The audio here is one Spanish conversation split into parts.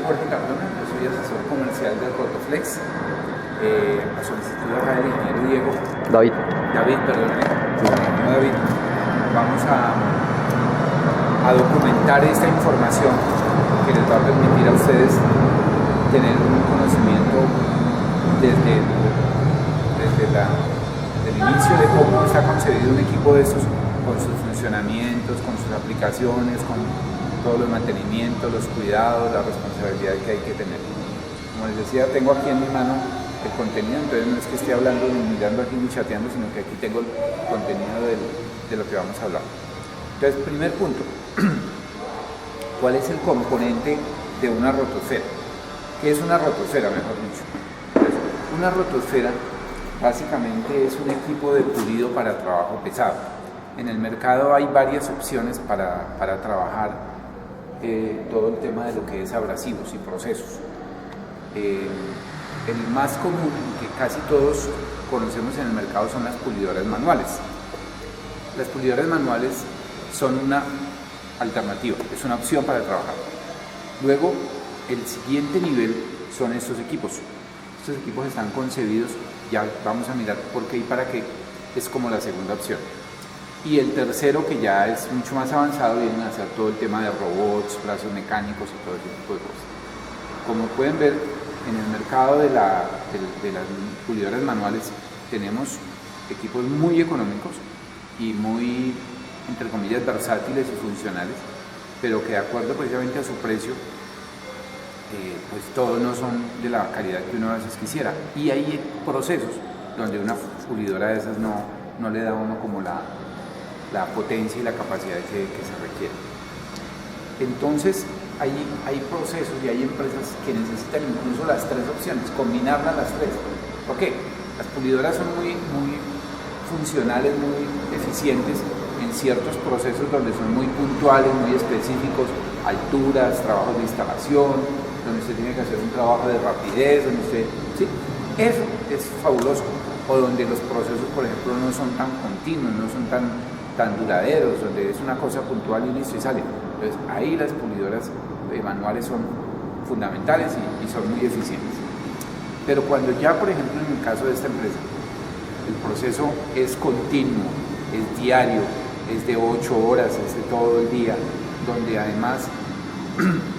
Jorge Cardona, yo soy asesor comercial de Rotoflex. A solicitud acá del ingeniero Diego. David, perdón. No, David. Vamos a documentar esta información que les va a permitir a ustedes tener un conocimiento desde el inicio de cómo está concebido un equipo de estos, con sus funcionamientos, con sus aplicaciones, con todos los mantenimientos, los cuidados, la responsabilidad que hay que tener. Como les decía, tengo aquí en mi mano el contenido, entonces no es que esté hablando ni mirando aquí ni chateando, sino que aquí tengo el contenido de lo que vamos a hablar. Entonces, primer punto, ¿cuál es el componente de una rotosfera? ¿Qué es una rotosfera, mejor dicho? Entonces, una rotosfera básicamente es un equipo de pulido para trabajo pesado. En el mercado hay varias opciones para trabajar todo el tema de lo que es abrasivos y procesos. El más común, que casi todos conocemos en el mercado, son las pulidoras manuales. Las pulidoras manuales son una alternativa, es una opción para trabajar. Luego, el siguiente nivel son estos equipos. Estos equipos están concebidos, ya vamos a mirar por qué y para qué, es como la segunda opción. Y el tercero, que ya es mucho más avanzado, vienen a hacer todo el tema de robots, brazos mecánicos y todo ese tipo de cosas. Como pueden ver, en el mercado de las pulidoras manuales tenemos equipos muy económicos y muy, entre comillas, versátiles y funcionales, pero que de acuerdo precisamente a su precio, pues todos no son de la calidad que uno a veces quisiera. Y hay procesos donde una pulidora de esas no le da a uno como la potencia y la capacidad que se requiere. Entonces, hay procesos y hay empresas que necesitan incluso las tres opciones, combinarlas las tres. ¿Por qué? Las pulidoras son muy funcionales, muy eficientes en ciertos procesos donde son muy puntuales, muy específicos, alturas, trabajos de instalación, donde usted tiene que hacer un trabajo de rapidez, donde usted... ¿sí? Eso es fabuloso. O donde los procesos, por ejemplo, no son tan continuos, no son tan duraderos, donde es una cosa puntual y listo y sale. Entonces ahí las pulidoras manuales son fundamentales y son muy eficientes. Pero cuando ya, por ejemplo, en el caso de esta empresa, el proceso es continuo, es diario, es de 8 horas, es de todo el día, donde además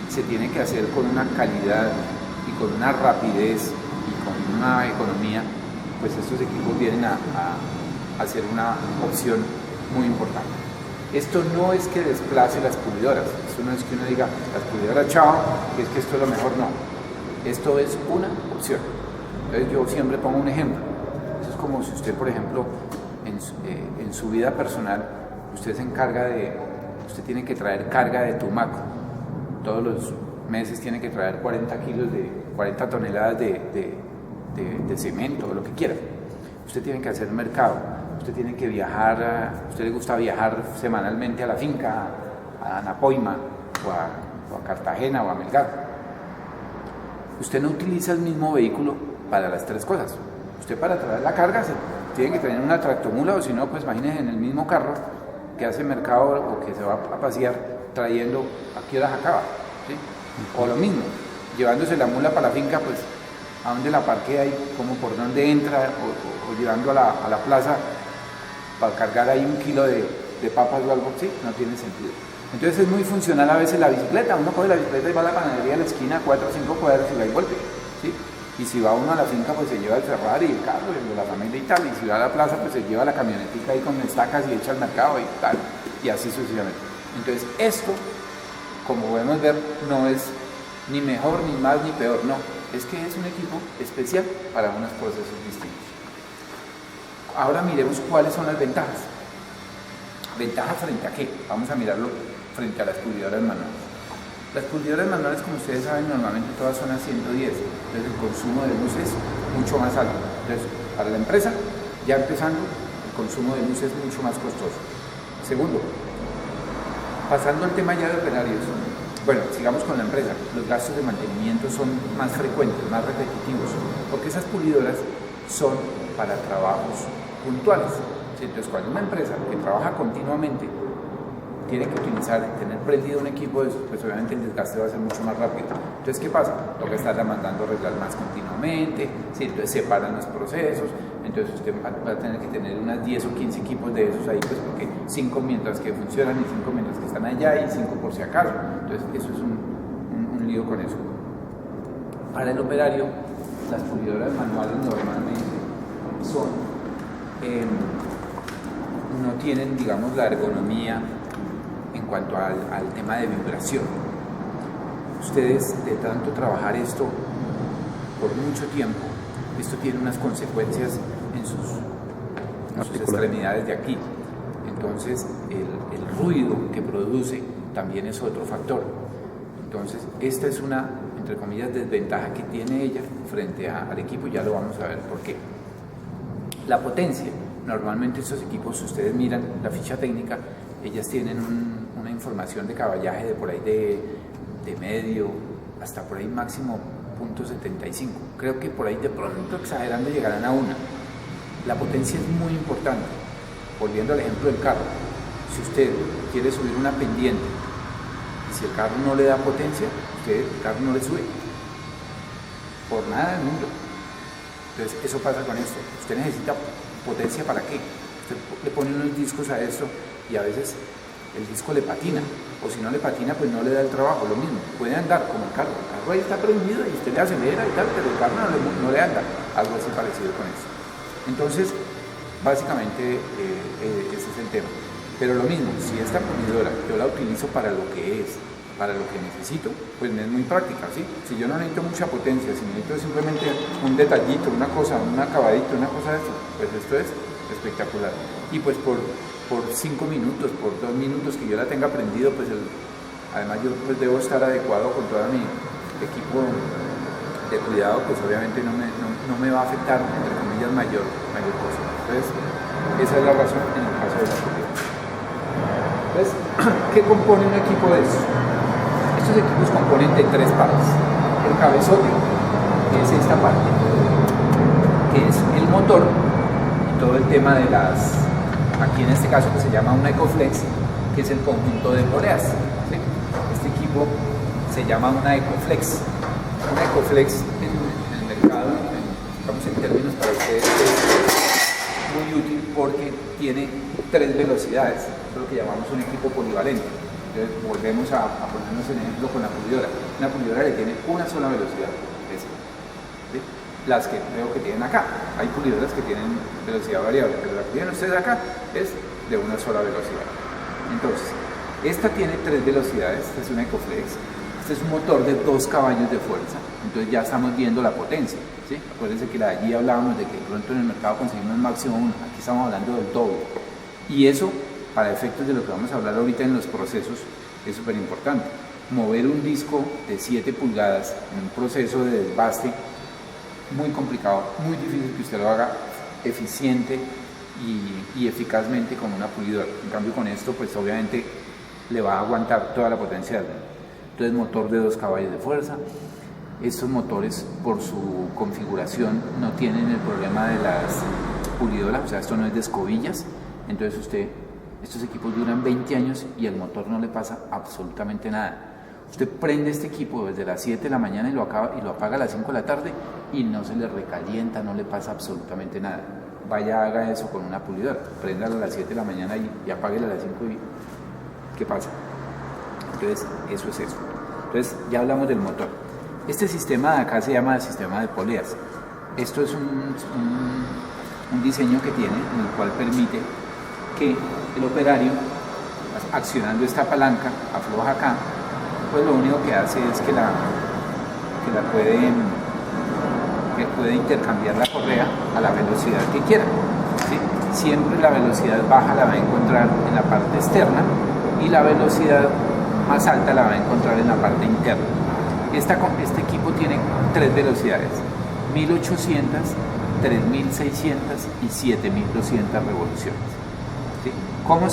se tiene que hacer con una calidad y con una rapidez y con una economía, pues estos equipos vienen a ser una opción muy importante. Esto no es que desplace las pulidoras, esto no es que uno diga, las pulidoras chao, que es que esto es lo mejor, no. Esto es una opción. Entonces yo siempre pongo un ejemplo. Eso es como si usted, por ejemplo, en su vida personal, usted se encarga usted tiene que traer carga de tumaco. Todos los meses tiene que traer 40 toneladas de cemento, o lo que quiera. Usted tiene que hacer mercado. Usted tiene que viajar, a usted le gusta viajar semanalmente a la finca, a Anapoima, o a Cartagena, o a Melgar. Usted no utiliza el mismo vehículo para las tres cosas. Usted para traer la carga tiene que tener una tractomula, o si no, pues imagínese en el mismo carro que hace mercado o que se va a pasear trayendo, ¿a qué horas acaba? ¿Sí? O lo mismo, llevándose la mula para la finca, pues a dónde la parquea y como por dónde entra, o llevando a la plaza para cargar ahí 1 kilo de papas o algo, sí, no tiene sentido. Entonces es muy funcional a veces la bicicleta. Uno coge la bicicleta y va a la panadería a la esquina 4 o 5 cuadras y va y vuelve, ¿sí? Y si va uno a la finca, pues se lleva el Ferrari, el carro, el de la familia y tal. Y si va a la plaza, pues se lleva la camionetica ahí con estacas y echa al mercado y tal. Y así sucesivamente. Entonces esto, como podemos ver, no es ni mejor, ni más, ni peor, no. Es que es un equipo especial para unos procesos distintos. Ahora miremos cuáles son las ventajas. ¿Ventajas frente a qué? Vamos a mirarlo frente a las pulidoras manuales. Las pulidoras manuales, como ustedes saben, normalmente todas son a 110, entonces el consumo de luz es mucho más alto. Entonces, para la empresa, ya empezando, el consumo de luz es mucho más costoso. Segundo, pasando al tema ya de operarios, bueno, sigamos con la empresa. Los gastos de mantenimiento son más frecuentes, más repetitivos, porque esas pulidoras son para trabajos puntuales. Entonces, cuando una empresa que trabaja continuamente tiene que tener prendido un equipo de esos, pues obviamente el desgaste va a ser mucho más rápido. Entonces, ¿qué pasa? Toca estarla mandando a arreglar más continuamente, ¿sí? Entonces separan los procesos, entonces usted va a tener que tener unas 10 o 15 equipos de esos ahí, pues porque 5 mientras que funcionan y 5 mientras que están allá y 5 por si acaso. Entonces, eso es un lío con eso. Para el operario, las pulidoras manuales normalmente no tienen, digamos, la ergonomía en cuanto al tema de vibración. Ustedes, de tanto trabajar esto por mucho tiempo, esto tiene unas consecuencias en sus extremidades de aquí. Entonces, el ruido que produce también es otro factor. Entonces, esta es una, entre comillas, desventaja que tiene ella frente al equipo, ya lo vamos a ver por qué. La potencia. Normalmente estos equipos, si ustedes miran la ficha técnica, ellas tienen una información de caballaje de por ahí de medio hasta por ahí máximo 0.75. Creo que por ahí de pronto exagerando llegarán a 1. La potencia es muy importante. Volviendo al ejemplo del carro, si usted quiere subir una pendiente y si el carro no le da potencia, el carro no le sube. Por nada del mundo. Entonces eso pasa con esto. Usted necesita potencia, ¿para qué? Usted le pone unos discos a esto y a veces el disco le patina, o si no le patina pues no le da el trabajo. Lo mismo, puede andar como el carro ahí está prendido y usted le acelera y tal, pero el carro no le anda, algo así parecido con eso. Entonces básicamente ese es el tema, pero lo mismo, si esta pulidora yo la utilizo para lo que es, para lo que necesito, pues me es muy práctica, ¿sí? Si yo no necesito mucha potencia, si necesito simplemente un detallito, una cosa, un acabadito, una cosa de esto, pues esto es espectacular. Y pues por 5 minutos, por 2 minutos que yo la tenga prendido, pues además yo pues debo estar adecuado con todo mi equipo de cuidado, pues obviamente no me va a afectar, entre comillas, mayor cosa. Entonces, esa es la razón en el caso de la pulidora. Entonces, ¿qué compone un equipo de estos? Estos equipos componen de 3 partes. El cabezote, que es esta parte, que es el motor y todo el tema de aquí en este caso que se llama una Ecoflex, que es el conjunto de poleas, ¿sí? Este equipo se llama una Ecoflex. Una Ecoflex en el mercado, digamos en términos para ustedes, es muy útil porque tiene 3 velocidades. Eso es lo que llamamos un equipo polivalente. Entonces volvemos a ponernos en ejemplo con la pulidora. Una pulidora le tiene una sola velocidad, ¿sí? Las que veo que tienen acá. Hay pulidoras que tienen velocidad variable, pero la que tienen ustedes acá es de una sola velocidad. Entonces, esta tiene 3 velocidades, esta es una Ecoflex, este es un motor de 2 caballos de fuerza, entonces ya estamos viendo la potencia, ¿sí? Acuérdense que allí hablábamos de que de pronto en el mercado conseguimos máximo 1, aquí estamos hablando del doble. Y eso, para efectos de lo que vamos a hablar ahorita en los procesos, es súper importante. Mover un disco de 7 pulgadas en un proceso de desbaste, muy complicado, muy difícil que usted lo haga eficiente y eficazmente con una pulidora. En cambio con esto pues obviamente le va a aguantar toda la potencia del mundo. Entonces motor de 2 caballos de fuerza. Estos motores por su configuración no tienen el problema de las pulidoras, o sea esto no es de escobillas, entonces estos equipos duran 20 años y al motor no le pasa absolutamente nada. Usted prende este equipo desde las 7 de la mañana y lo apaga a las 5 de la tarde y no se le recalienta, no le pasa absolutamente nada. Vaya, haga eso con una pulidora, préndala a las 7 de la mañana y apáguela a las 5 y ¿qué pasa? Entonces, eso es eso. Entonces, ya hablamos del motor. Este sistema de acá se llama el sistema de poleas. Esto es un diseño que tiene, en el cual permite que el operario, accionando esta palanca, afloja acá, pues lo único que hace es que puede intercambiar la correa a la velocidad que quiera, ¿sí? Siempre la velocidad baja la va a encontrar en la parte externa y la velocidad más alta la va a encontrar en la parte interna. Este equipo tiene 3 velocidades, 1800, 3600 y 7200 revoluciones, ¿sí? ¿Cómo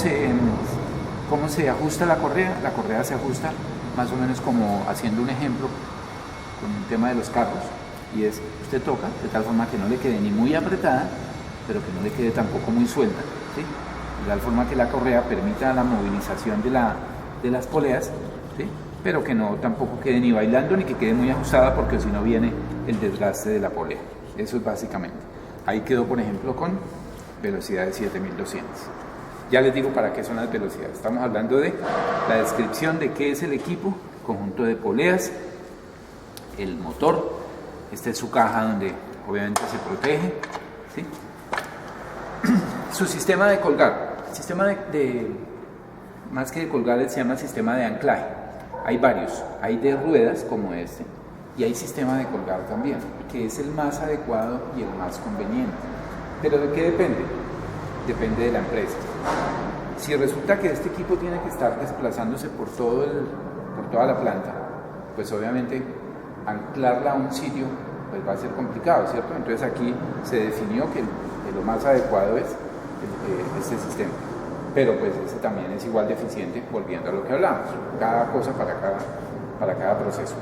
se ajusta la correa? La correa se ajusta más o menos como haciendo un ejemplo con el tema de los carros, y es, usted toca de tal forma que no le quede ni muy apretada, pero que no le quede tampoco muy suelta, ¿sí? de tal forma que la correa permita la movilización de las poleas, ¿sí? Pero que no tampoco quede ni bailando ni que quede muy ajustada, porque si no viene el desgaste de la polea. Eso es básicamente. Ahí quedó, por ejemplo, con velocidad de 7200. Ya les digo para qué son las velocidades. Estamos hablando de la descripción de qué es el equipo, conjunto de poleas, el motor. Esta es su caja donde obviamente se protege, ¿sí? Su sistema de colgar. El sistema más que de colgar, se llama sistema de anclaje. Hay varios. Hay de ruedas como este y hay sistema de colgar también, que es el más adecuado y el más conveniente. ¿Pero de qué depende? Depende de la empresa. Si resulta que este equipo tiene que estar desplazándose por toda la planta, pues obviamente anclarla a un sitio pues va a ser complicado, ¿cierto? Entonces aquí se definió que lo más adecuado es este sistema. Pero pues ese también es igual de eficiente, volviendo a lo que hablamos, cada cosa para cada proceso.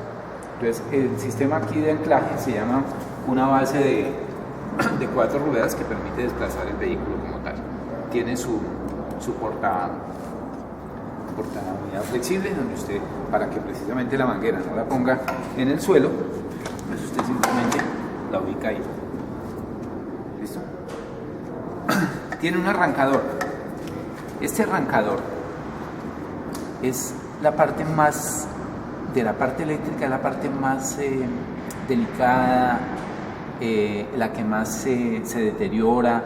Entonces el sistema aquí de anclaje se llama una base de 4 ruedas que permite desplazar el vehículo como tal. Tiene su porta unidad flexible, donde usted, para que precisamente la manguera no la ponga en el suelo, pues usted simplemente la ubica ahí. ¿Listo? Tiene un arrancador. Este arrancador es la parte más de la parte eléctrica, la parte más delicada, la que más se deteriora,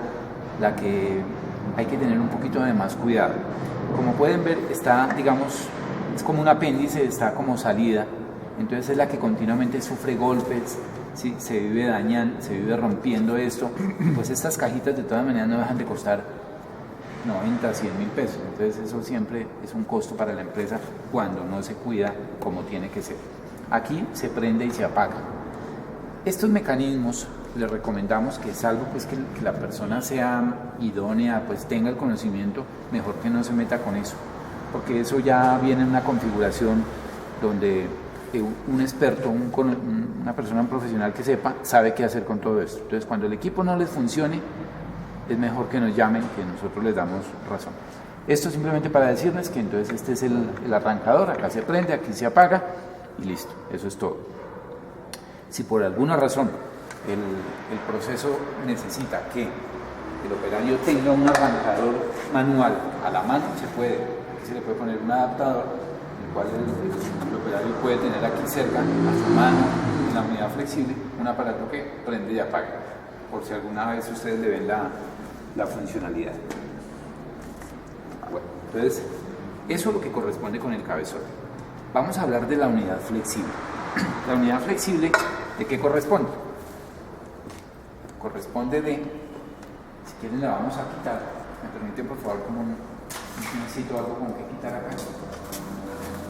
la que hay que tener un poquito de más cuidado. Como pueden ver, está, digamos, es como un apéndice, está como salida, entonces es la que continuamente sufre golpes, ¿sí? Se vive dañando, se vive rompiendo esto, pues estas cajitas de todas maneras no dejan de costar 90, 100 mil pesos, entonces eso siempre es un costo para la empresa cuando no se cuida como tiene que ser. Aquí se prende y se apaga. Estos mecanismos les recomendamos que, salvo pues que la persona sea idónea, pues tenga el conocimiento, mejor que no se meta con eso, porque eso ya viene en una configuración donde un experto, una persona profesional que sepa, sabe qué hacer con todo esto. Entonces cuando el equipo no les funcione, es mejor que nos llamen, que nosotros les damos razón. Esto simplemente para decirles que entonces este es el arrancador, acá se prende, aquí se apaga y listo, eso es todo. Si por alguna razón el proceso necesita que el operario tenga un arrancador manual a la mano, se puede. Aquí se le puede poner un adaptador, el cual el operario puede tener aquí cerca, a su mano, en la unidad flexible, un aparato que prende y apaga, por si alguna vez ustedes le ven la funcionalidad. Bueno, entonces, eso es lo que corresponde con el cabezote. Vamos a hablar de la unidad flexible. La unidad flexible, ¿de qué corresponde? Corresponde si quieren la vamos a quitar. ¿Me permiten por favor como necesito algo con que quitar acá?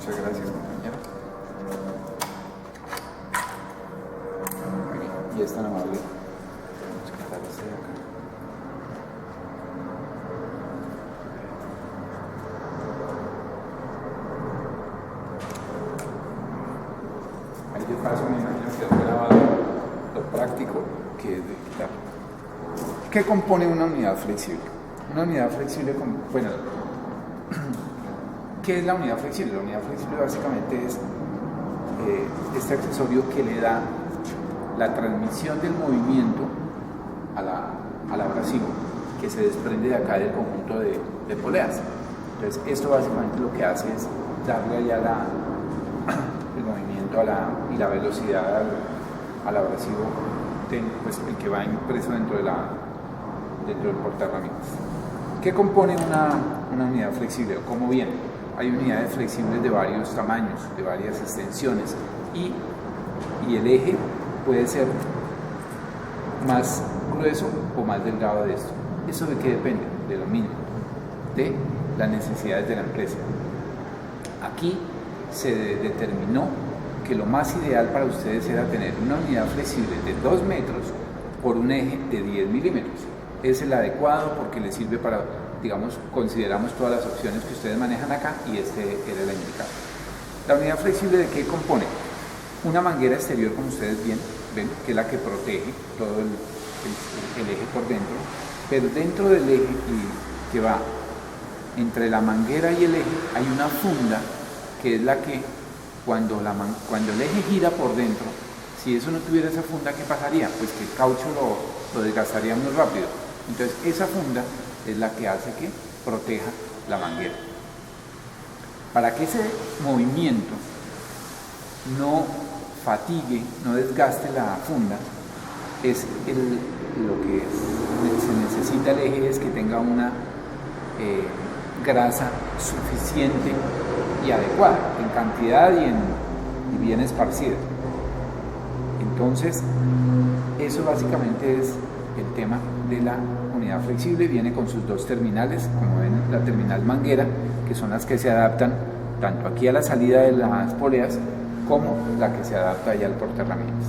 Muchas gracias, compañero. Y es tan amable. Vamos a quitar este de acá. Ahí de paso me imagino que he grabado lo práctico que es de quitar. ¿Qué compone una unidad flexible? Una unidad flexible, bueno, ¿qué es la unidad flexible? La unidad flexible básicamente es este accesorio que le da la transmisión del movimiento al abrasivo, que se desprende de acá del conjunto de poleas. Entonces, esto básicamente lo que hace es darle allá el movimiento y la velocidad al abrasivo, pues, el que va impreso dentro del portaherramientas. ¿Qué compone una unidad flexible? ¿Cómo viene? Hay unidades flexibles de varios tamaños, de varias extensiones, y el eje puede ser más grueso o más delgado de esto. ¿Eso de qué depende? De lo mismo, de las necesidades de la empresa. Aquí se determinó que lo más ideal para ustedes era tener una unidad flexible de 2 metros por un eje de 10 milímetros. Es el adecuado porque le sirve para, digamos, consideramos todas las opciones que ustedes manejan acá y este era el indicado. La unidad flexible, ¿de qué compone? Una manguera exterior, como ustedes ven, que es la que protege todo el eje por dentro, pero dentro del eje y que va entre la manguera y el eje hay una funda que es la que cuando el eje gira por dentro, si eso no tuviera esa funda, ¿qué pasaría? Pues que el caucho lo desgastaría muy rápido. Entonces esa funda es la que hace que proteja la manguera. Para que ese movimiento no fatigue, no desgaste la funda, lo que se necesita el eje es que tenga una grasa suficiente y adecuada en cantidad y bien esparcida. Entonces, eso básicamente es el tema de la unidad flexible. Viene con sus dos terminales, como ven, la terminal manguera, que son las que se adaptan tanto aquí a la salida de las poleas como la que se adapta allá al portaherramientas.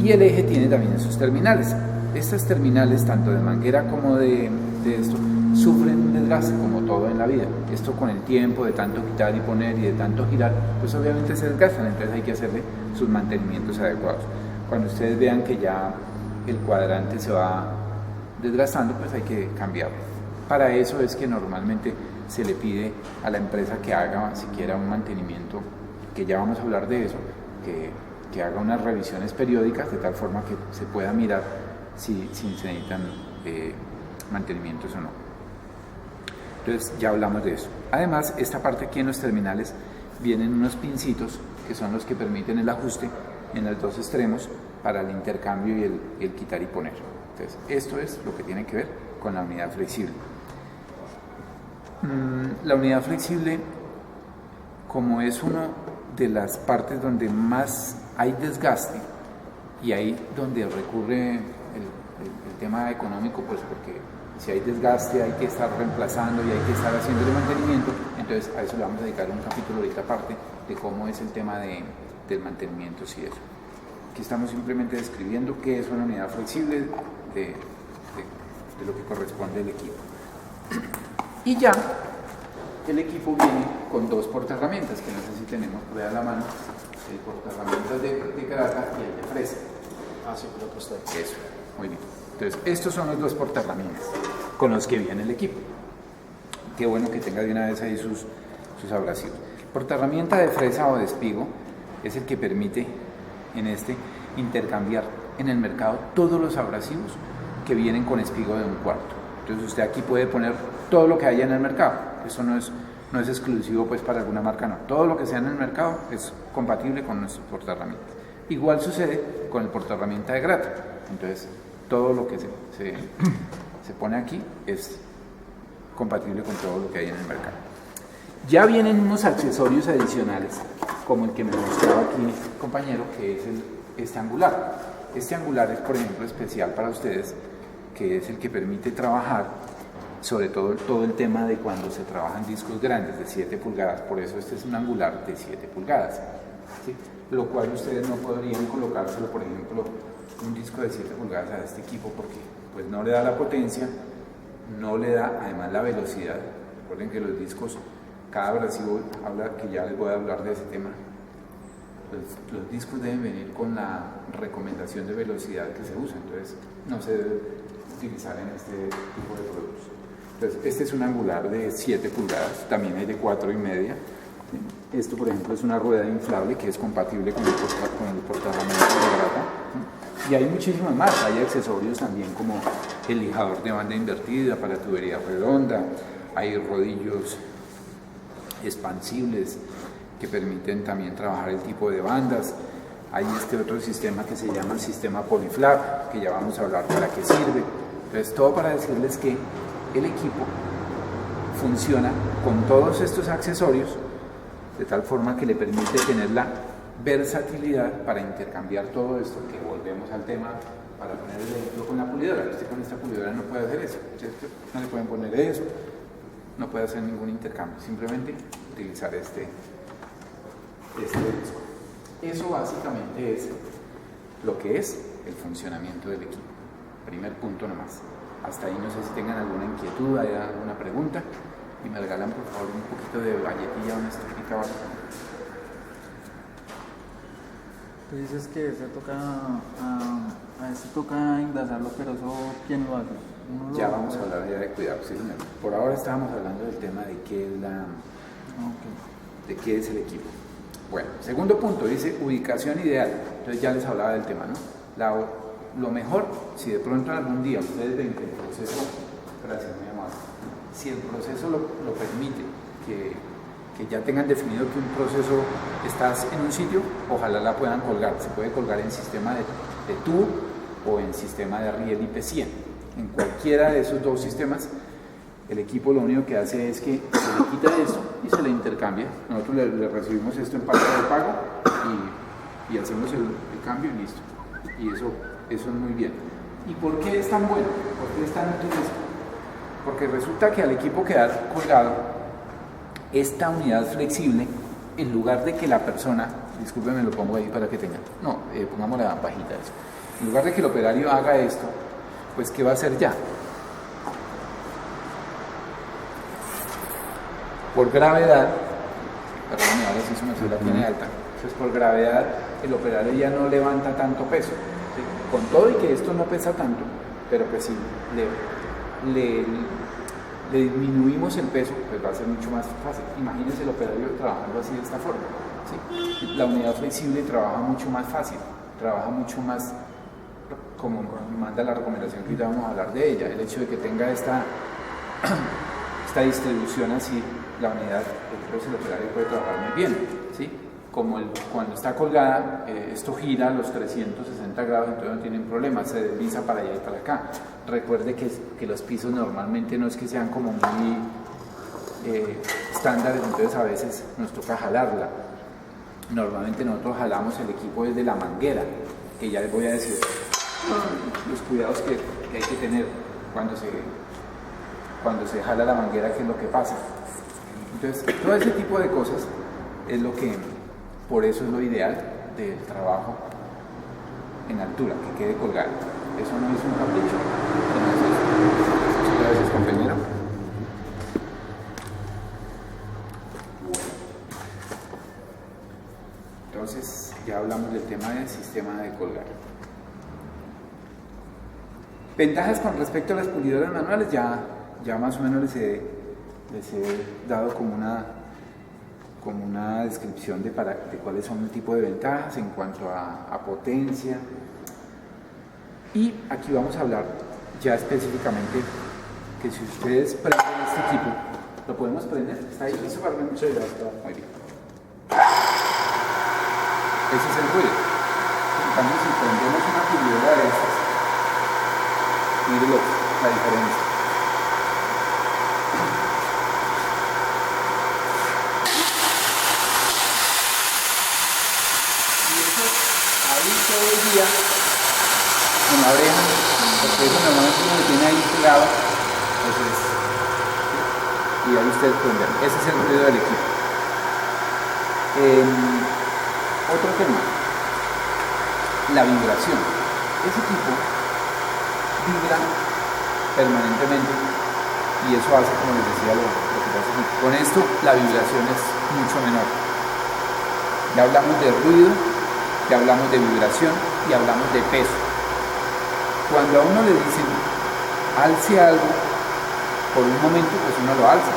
Y el eje tiene también sus terminales. Estas terminales, tanto de manguera como de esto, sufren un desgaste como todo en la vida. Esto con el tiempo, de tanto quitar y poner y de tanto girar, pues obviamente se desgastan, entonces hay que hacerle sus mantenimientos adecuados. Cuando ustedes vean que ya el cuadrante se va desgastando, pues hay que cambiarlo. Para eso es que normalmente se le pide a la empresa que haga siquiera un mantenimiento, que ya vamos a hablar de eso, que haga unas revisiones periódicas de tal forma que se pueda mirar si se necesitan mantenimientos o no. Entonces ya hablamos de eso. Además, esta parte aquí en los terminales vienen unos pincitos que son los que permiten el ajuste en los dos extremos para el intercambio y el quitar y poner. Entonces, esto es lo que tiene que ver con la unidad flexible. La unidad flexible, como es una de las partes donde más hay desgaste y ahí donde recurre el tema económico, pues porque si hay desgaste hay que estar reemplazando y hay que estar haciendo el mantenimiento, entonces a eso le vamos a dedicar un capítulo ahorita aparte de cómo es el tema del mantenimiento y eso. Aquí estamos simplemente describiendo qué es una unidad flexible de lo que corresponde al equipo. Y ya el equipo viene con dos portaherramientas, que no sé si tenemos por ahí a la mano, el portaherramientas de grata y el de fresa. Ah, sí, creo que está. Eso, muy bien. Entonces, estos son los dos portaherramientas con los que viene el equipo. Qué bueno que tenga de una vez ahí sus abrasivos. El portaherramienta de fresa o de espigo es el que permite intercambiar en el mercado todos los abrasivos que vienen con espigo de 1/4. Entonces usted aquí puede poner todo lo que haya en el mercado. Eso no es exclusivo pues para alguna marca, no. Todo lo que sea en el mercado es compatible con nuestros portaherramientas. Igual sucede con el portaherramienta de grata. Entonces todo lo que se pone aquí es compatible con todo lo que hay en el mercado. Ya vienen unos accesorios adicionales, como el que me mostraba aquí mi compañero, que es este angular. Este angular es, por ejemplo, especial para ustedes, que es el que permite trabajar, sobre todo el tema de cuando se trabajan discos grandes de 7 pulgadas, por eso este es un angular de 7 pulgadas, ¿sí? Lo cual ustedes no podrían colocárselo, por ejemplo, un disco de 7 pulgadas a este equipo porque pues no le da la potencia, no le da además la velocidad. Recuerden que los discos, cada abrasivo habla, que ya les voy a hablar de ese tema, los discos deben venir con la recomendación de velocidad que se usa, entonces no se debe utilizar en este tipo de productos. Entonces, este es un angular de 7 pulgadas, también hay de 4,5. Esto, por ejemplo, es una rueda inflable que es compatible con el portaherramientas de grata. Y hay muchísimas más, hay accesorios también como el lijador de banda invertida para tubería redonda, hay rodillos expansibles que permiten también trabajar el tipo de bandas. Hay este otro sistema que se llama el sistema Polyflap, que ya vamos a hablar para qué sirve. Entonces, todo para decirles que el equipo funciona con todos estos accesorios de tal forma que le permite tener la versatilidad para intercambiar todo esto, que volvemos al tema, para poner el ejemplo con la pulidora. Usted con esta pulidora no puede hacer eso, ¿cierto? No le pueden poner eso, no puede hacer ningún intercambio, simplemente utilizar este disco. Eso básicamente es lo que es el funcionamiento del equipo. Primer punto nomás. Hasta ahí no sé si tengan alguna inquietud, hay alguna pregunta, y me regalan por favor un poquito de galletilla, una estrellita abajo. Tú dices que se toca, a veces toca engrasarlo, pero eso, ¿quién lo hace? Ya vamos a hablar ya de cuidado, sí, señor. Por ahora estábamos hablando del tema de de qué es el equipo. Bueno, segundo punto, dice ubicación ideal. Entonces ya les hablaba del tema, ¿no? Lo mejor, si de pronto algún día ustedes ven que el proceso, gracias, muy amable, si el proceso lo permite, que ya tengan definido que un proceso estás en un sitio, ojalá la puedan colgar. Se puede colgar en sistema de tubo o en sistema de riel IP100. En cualquiera de esos dos sistemas, el equipo lo único que hace es que se le quita esto y se le intercambia. Nosotros le recibimos esto en parte de pago y hacemos el cambio y listo. Y eso es muy bien. ¿Y por qué es tan bueno? ¿Por qué es tan útil esto? Porque resulta que al equipo quedar colgado, esta unidad flexible, en lugar de que la persona, discúlpenme, lo pongo ahí para que tengan, pongamos la pajita eso. En lugar de que el operario haga esto, pues ¿qué va a hacer ya? Por gravedad, perdón, ahora sí se me la tiene alta, entonces por gravedad el operario ya no levanta tanto peso, ¿sí? Con todo y que esto no pesa tanto, pero pues si le disminuimos el peso, pues va a ser mucho más fácil. Imagínense el operario trabajando así de esta forma, ¿sí? La unidad flexible trabaja mucho más fácil, trabaja mucho más como manda la recomendación que ya vamos a hablar de ella, el hecho de que tenga esta distribución así, la unidad, entonces el operario puede trabajar muy bien, ¿sí? Como cuando está colgada, esto gira a los 360 grados, entonces no tienen problema, se desliza para allá y para acá. Recuerde que los pisos normalmente no es que sean como muy estándares, entonces a veces nos toca jalarla. Normalmente nosotros jalamos el equipo desde la manguera, que ya les voy a decir los cuidados que hay que tener cuando se jala la manguera, qué es lo que pasa. Entonces, todo ese tipo de cosas es lo que, por eso es lo ideal del trabajo en altura, que quede colgado. Eso no es un capricho. Muchas gracias, compañero. Entonces, ya hablamos del tema del sistema de colgar. Ventajas con respecto a las pulidoras manuales, ya más o menos les he dado como una descripción de cuáles son el tipo de ventajas en cuanto a potencia. Y aquí vamos a hablar ya específicamente que si ustedes prenden este equipo, ¿lo podemos prender? ¿Está ahí listo para prender? Sí, ya está. Muy bien. Ese es el ruido. En cambio, si prendemos una pulidora de estas, mírenlo, la diferencia. Y eso ahí todo el día en la oreja, porque eso normalmente uno lo tiene ahí pegado, entonces, ¿sí? Y ahí ustedes pueden ver, ese es el ruido del equipo. Otro tema, la vibración. Ese equipo vibra permanentemente y eso hace, como les decía, lo que pasa aquí. Con esto la vibración es mucho menor. Ya hablamos de ruido, ya hablamos de vibración y hablamos de peso. Cuando a uno le dicen alce algo, por un momento pues uno lo alza.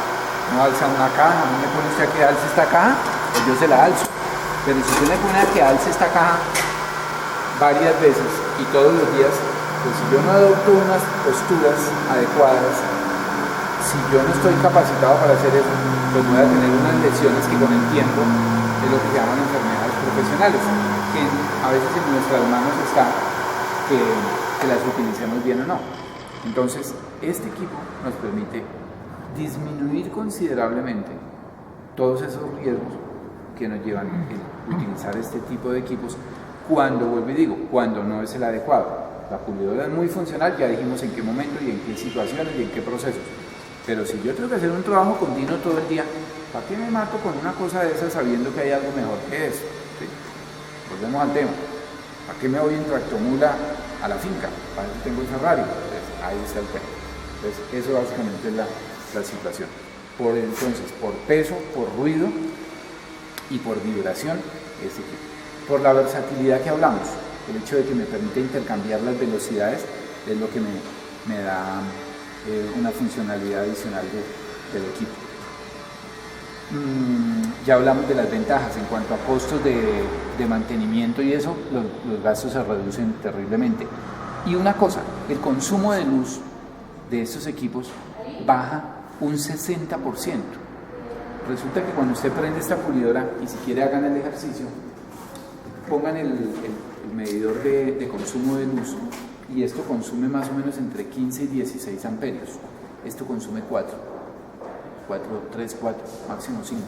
No alza una caja, a mí me pone usted a que alce esta caja, pues yo se la alzo. Pero si usted me pone a que alce esta caja varias veces y todos los días, pues si yo no adopto unas posturas adecuadas, si yo no estoy capacitado para hacer eso, pues voy a tener unas lesiones que con el tiempo es lo que se llaman enfermedades profesionales, que a veces en nuestras manos está que las utilicemos bien o no. Entonces, este equipo nos permite disminuir considerablemente todos esos riesgos que nos llevan a utilizar este tipo de equipos cuando, vuelvo y digo, cuando no es el adecuado. La pulidora es muy funcional, ya dijimos en qué momento y en qué situaciones y en qué procesos. Pero si yo tengo que hacer un trabajo continuo todo el día, ¿para qué me mato con una cosa de esas sabiendo que hay algo mejor que eso? ¿Sí? Volvemos al tema. ¿Para qué me voy en tractomula a la finca? ¿Para qué tengo el Ferrari? Entonces, ahí está el tema. Entonces, eso básicamente es la situación. Entonces, por peso, por ruido y por vibración, ese equipo. Por la versatilidad que hablamos, el hecho de que me permite intercambiar las velocidades es lo que me da una funcionalidad adicional del equipo. Ya hablamos de las ventajas en cuanto a costos de mantenimiento y eso, los gastos se reducen terriblemente. Y una cosa, el consumo de luz de estos equipos baja un 60%. Resulta que cuando usted prende esta pulidora y si quiere hagan el ejercicio, pongan el medidor de consumo de luz y esto consume más o menos entre 15 y 16 amperios. Esto consume 3, 4, máximo 5.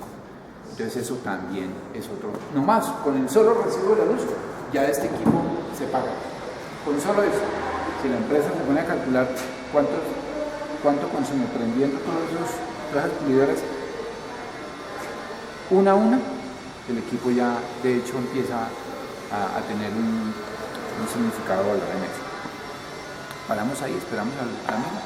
Entonces eso también es otro. No más, con el solo recibo de la luz, ya este equipo se paga. Con solo eso, si la empresa se pone a calcular cuánto consume prendiendo todas las pulidoras, una a una, el equipo ya de hecho empieza a tener un significado de valor en eso. Paramos ahí, esperamos al amigo.